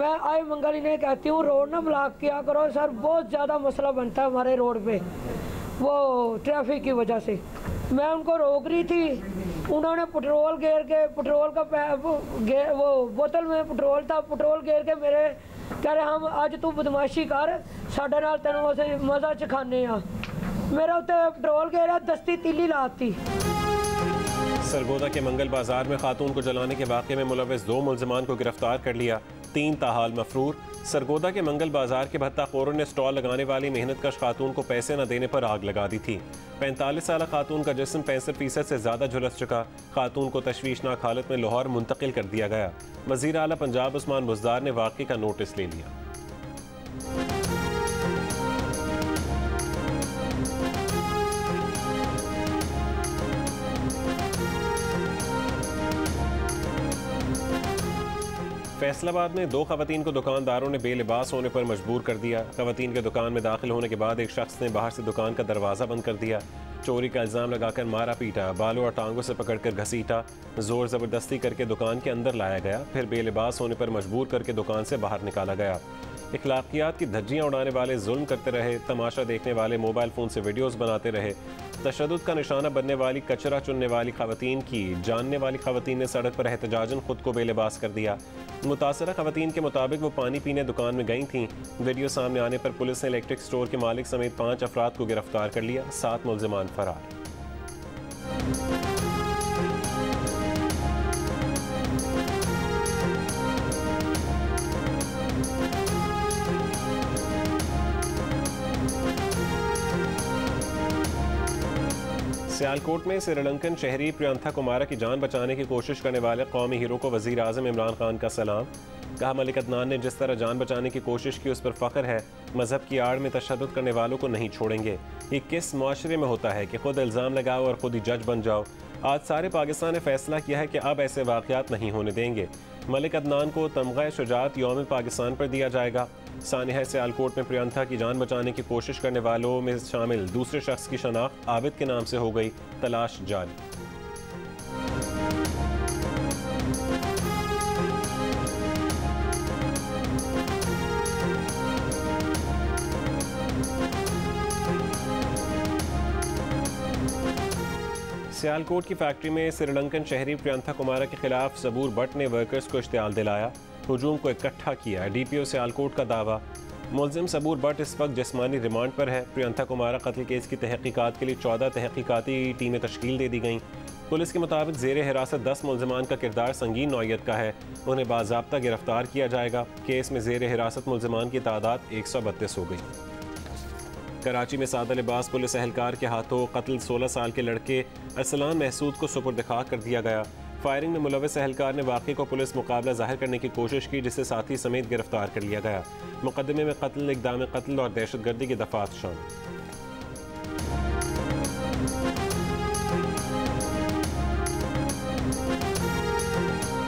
मैं आई मंगल इन्हें कहती हूँ रोड ना ब्लॉक किया करो सर, बहुत ज़्यादा मसला बनता है हमारे रोड पे वो ट्रैफिक की वजह से। मैं उनको रोक रही थी, उन्होंने पेट्रोल घेर के, पेट्रोल का वो बोतल में पेट्रोल था, पेट्रोल घेर के मेरे कह रहे हम अज तू बदमाशी कर साढ़े नाल तेन मज़ा चखाने आ, मेरे उत्ते पेट्रोल घेरा दस्ती तीली लाती। सरगोदा के मंगल बाजार में खातून को जलाने के वाक़े में मुलव्विस 2 मुल्ज़िमान को गिरफ्तार कर लिया, 3 ताहाल मफरूर। सरगोदा के मंगल बाजार के भत्ताखोरों ने स्टॉल लगाने वाली मेहनतकश खातून को पैसे न देने पर आग लगा दी थी। 45 साल खातून का जिस्म 65% से ज़्यादा झुलस चुका। खातून को तशवीशनाक हालत में लाहौर मुंतकिल कर दिया गया। वज़ीर आला पंजाब उस्मान बुज़दार ने वाक़े का नोटिस ले लिया। फैसलाबाद में 2 खवातीन को दुकानदारों ने बेलिबास होने पर मजबूर कर दिया। खवातीन के दुकान में दाखिल होने के बाद एक शख्स ने बाहर से दुकान का दरवाज़ा बंद कर दिया। चोरी का इल्ज़ाम लगाकर मारा पीटा, बालों और टांगों से पकड़कर घसीटा, जोर ज़बरदस्ती करके दुकान के अंदर लाया गया, फिर बेलिबास होने पर मजबूर करके दुकान से बाहर निकाला गया। इखलाकियात की धज्जियाँ उड़ाने वाले जुल्म करते रहे, तमाशा देखने वाले मोबाइल फ़ोन से वीडियोज़ बनाते रहे। तशद्दुद का निशाना बनने वाली, कचरा चुनने वाली खवातीन की जानने वाली खवातीन ने सड़क पर एहतजाजन खुद को बेलिबास कर दिया। मुतासरा खवातीन के मुताबिक वो पानी पीने दुकान में गई थीं। वीडियो सामने आने पर पुलिस ने इलेक्ट्रिक स्टोर के मालिक समेत 5 अफराद को गिरफ्तार कर लिया, 7 मुल्ज़िमान फरार। सियालकोट में श्रीलंकन शहरी प्रियंथा कुमारा की जान बचाने की कोशिश करने वाले कौमी हीरो को वज़ीर आज़म इमरान खान का सलाम। कहा मलिक अदनान ने जिस तरह जान बचाने की कोशिश की उस पर फ़ख्र है। मज़हब की आड़ में तशद्दुद करने वालों को नहीं छोड़ेंगे। ये किस माशरे में होता है कि खुद इल्ज़ाम लगाओ और खुद ही जज बन जाओ। आज सारे पाकिस्तान ने फैसला किया है कि अब ऐसे वाक़यात नहीं होने देंगे। मलिक अदनान को तमग़ा शुजाअत यौम पाकिस्तान पर दिया जाएगा। सानिया सियालकोट में प्रियंथा की जान बचाने की कोशिश करने वालों में शामिल दूसरे शख्स की शनाख्त आबिद के नाम से हो गई, तलाश जारी। सियालकोट की फैक्ट्री में श्रीलंकन शहरी प्रियंथा कुमारा के खिलाफ सबूर भट्ट ने वर्कर्स को इश्तियाल दिलाया, हुजूम को इकट्ठा किया। डीपीओ सियालकोट का दावा। मुलजिम सबूर भट्ट इस वक्त जिस्मानी रिमांड पर है। प्रियंथा कुमारा कत्ल केस की तहकीकात के लिए 14 तहकीकाती टीमें तश्कील दे दी गईं। पुलिस के मुताबिक ज़ेर हिरासत 10 मुलजमान का किरदार संगीन नौयत का है, उन्हें बाज़ाब्ता गिरफ्तार किया जाएगा। केस में ज़ेर हिरासत मुलजमान की तादाद 132 हो गई। कराची में सादा लिबास पुलिस एहलकार के हाथों कत्ल 16 साल के लड़के अरसलान महसूद को सुपुर्द खाक कर दिया गया। फायरिंग में मुलव्विस एहलकार ने वाक़े को पुलिस मुकाबला जाहिर करने की कोशिश की, जिसे साथी समेत गिरफ्तार कर लिया गया। मुकदमे में कत्ल, इक़दाम कत्ल और दहशतगर्दी की दफ़ात शामिल।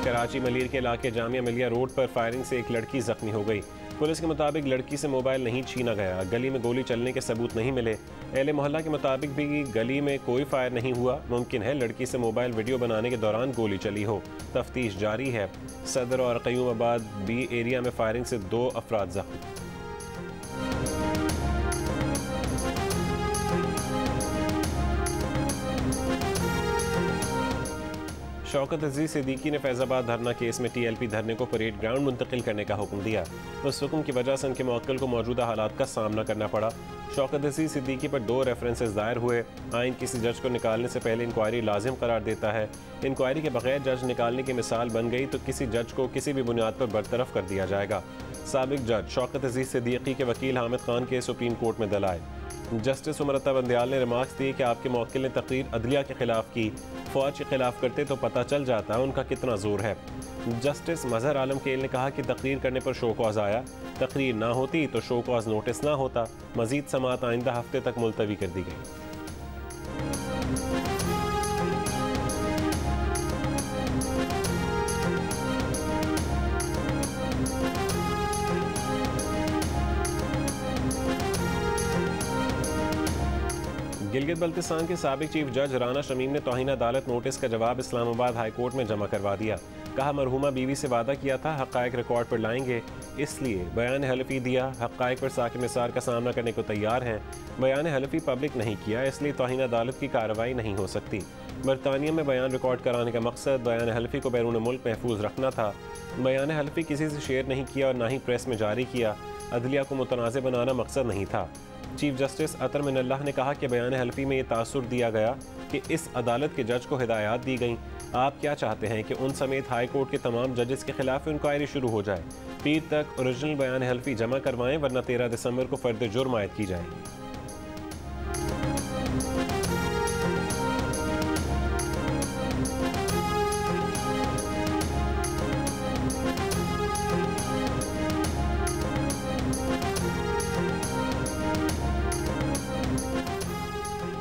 कराची मलीर के इलाके जामिया मिलिया रोड पर फायरिंग से एक लड़की जख्मी हो गई। पुलिस के मुताबिक लड़की से मोबाइल नहीं छीना गया। गली में गोली चलने के सबूत नहीं मिले। अहले मोहल्ला के मुताबिक भी गली में कोई फायर नहीं हुआ। मुमकिन है लड़की से मोबाइल वीडियो बनाने के दौरान गोली चली हो। तफ्तीश जारी है। सदर और क़य्यूमाबाद बी एरिया में फायरिंग से 2 अफराद जख्मी। शौकत अजीज सिद्दीकी ने फैज़ाबाद धरना केस में TLP धरने को परेड ग्राउंड मुंतकिल करने का हुक्म दिया। उस हुक्म की वजह से उनके मुवक्किल को मौजूदा हालात का सामना करना पड़ा। शौकत अजीज सिद्दीकी पर 2 रेफरेंसेस दायर हुए। आइन किसी जज को निकालने से पहले इंक्वायरी लाजिम करार देता है। इंक्वायरी के बगैर जज निकालने की मिसाल बन गई तो किसी जज को किसी भी बुनियाद पर बरतरफ कर दिया जाएगा। साबिक जज शौकत अजीज सिद्दीकी के वकील हामिद खान के सुप्रीम कोर्ट में दलाए। जस्टिस उमरता बंदयाल ने रिमार्क्स दिए कि आपके मुवक्किल ने तकरीर अदलिया के खिलाफ की, फौज के खिलाफ करते तो पता चल जाता है उनका कितना जोर है। जस्टिस मजहर आलम केल ने कहा कि तकरीर करने पर शो कॉज आया, तकरीर ना होती तो शो कॉज नोटिस ना होता। मजीद समात आइंदा हफ्ते तक मुलतवी कर दी गई। गिलगित बल्तिस्तान के साबिक चीफ जज राना शमीम ने तौहीन अदालत नोटिस का जवाब इस्लामाबाद हाई कोर्ट में जमा करवा दिया। कहा मरहूमा बीवी से वादा किया था हक़ाइक़ रिकॉर्ड पर लाएंगे, इसलिए बयान हलफी दिया। हक़ाइक़ पर साकिब निसार का सामना करने को तैयार हैं। बयान हलफी पब्लिक नहीं किया, इसलिए तौहीन अदालत की कार्रवाई नहीं हो सकती। बरतानिया में बयान रिकॉर्ड कराने का मकसद बयान हलफी को बैरून मुल्क महफूज रखना था। बयान हलफी किसी से शेयर नहीं किया और ना ही प्रेस में जारी किया। अदलिया को मुतनाज़ बनाना मकसद नहीं था। चीफ जस्टिस अतर मिनल्लाह ने कहा कि बयान हलफी में ये तासुर दिया गया कि इस अदालत के जज को हिदायत दी गई। आप क्या चाहते हैं कि उन समेत हाई कोर्ट के तमाम जजेस के खिलाफ इंक्वायरी शुरू हो जाए? पीर तक ओरिजिनल बयान हलफी जमा करवाएं, वरना 13 दिसंबर को फर्द जुर्म आयद की जाएगी।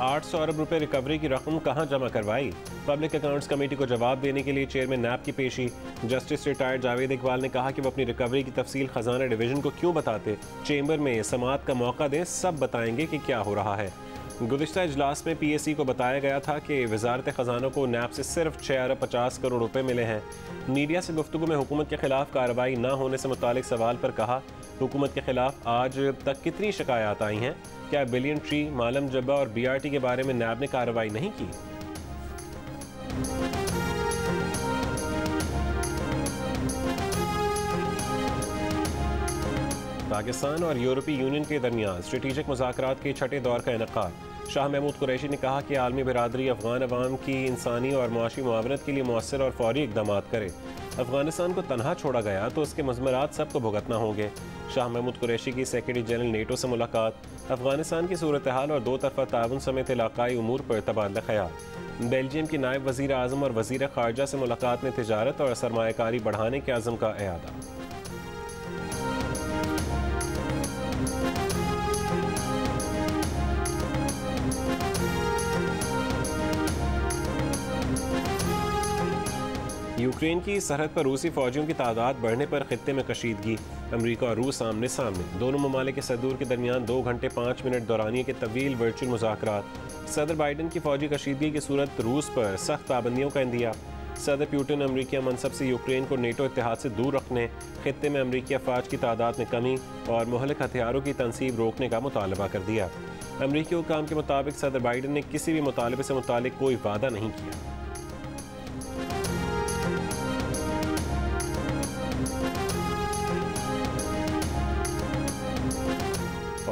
800 अरब रुपए रिकवरी की रकम कहां जमा करवाई? पब्लिक अकाउंट्स कमेटी को जवाब देने के लिए चेयरमैन नैब की पेशी। जस्टिस रिटायर्ड जावेद इकबाल ने कहा कि वो अपनी रिकवरी की तफसील खजाना डिवीजन को क्यों बताते, चेंबर में समाअत का मौका दें, सब बताएंगे कि क्या हो रहा है। गुज़िश्ता इजलास में PAC को बताया गया था कि वजारत ख़जाना को नैब से सिर्फ 6 अरब 50 करोड़ रुपए मिले हैं। मीडिया से गुफ्तगू में हुकूमत के खिलाफ कार्रवाई न होने से मुतालिक सवाल पर कहा, हुकूमत के खिलाफ आज तक कितनी शिकायत आई हैं? क्या बिलियन ट्री, मालम जब्बा और BRT के बारे में नैब ने कार्रवाई नहीं की? पाकिस्तान और यूरोपीय यूनियन के दरमियान स्ट्रेटेजिक मुज़ाकरात के छठे दौर का इनेकाद। शाह महमूद कुरैशी ने कहा कि आलमी बिरादरी अफगान अवाम की इंसानी और मुआशी मुआवनत के लिए मौसर और फौरी इकदाम करे। अफगानिस्तान को तनहा छोड़ा गया तो उसके मज़मरात सबको भुगतना होंगे। शाह महमूद कुरैशी की सेक्रेटरी जनरल नेटो से मुलाकात, अफगानिस्तान की सूरत हाल और दो तरफा ताउन समेत इलाकाई उमूर पर तबादला ख्याल। बेल्जियम की नायब वज़ीर आज़म और वज़ीर ख़ारजा से मुलाकात में तिजारत और सरमायाकारी बढ़ाने के अज़म का एआदा। यूक्रेन की सरहद पर रूसी फौजियों की तादाद बढ़ने पर खित्ते में कशीदगी। अमरीका और रूस आमने सामने। दोनों ममालिक के सदूर के दरमियान 2 घंटे 5 मिनट दौरानिए के तवील वर्चुअल मुज़ाकरात। सदर बाइडन की फौजी कशीदगी की सूरत रूस पर सख्त पाबंदियों का इंदिया। सदर पुतिन अमरीकी मनसब से यूक्रेन को नेटो इत्तेहाद से दूर रखने, खित्ते में अमरीकी अफवाज की तादाद में कमी और मुहलिक हथियारों की तनसीब रोकने का मुतालबा कर दिया। अमरीकी हुकाम के मुताबिक सदर बाइडन ने किसी भी मुतालबे से मुतालिक कोई वादा नहीं किया।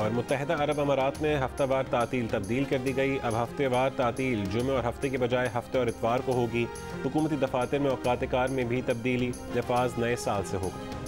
और मुत्तहिदा अरब अमारात में हफ्तावार तातील तब्दील कर दी गई। अब हफ्तेवार तातील जुमे और हफ्ते के बजाय हफ्ते और इतवार को होगी। हुकूमती दफातर में औकात कार में भी तब्दीली, नफाज नए साल से होगा।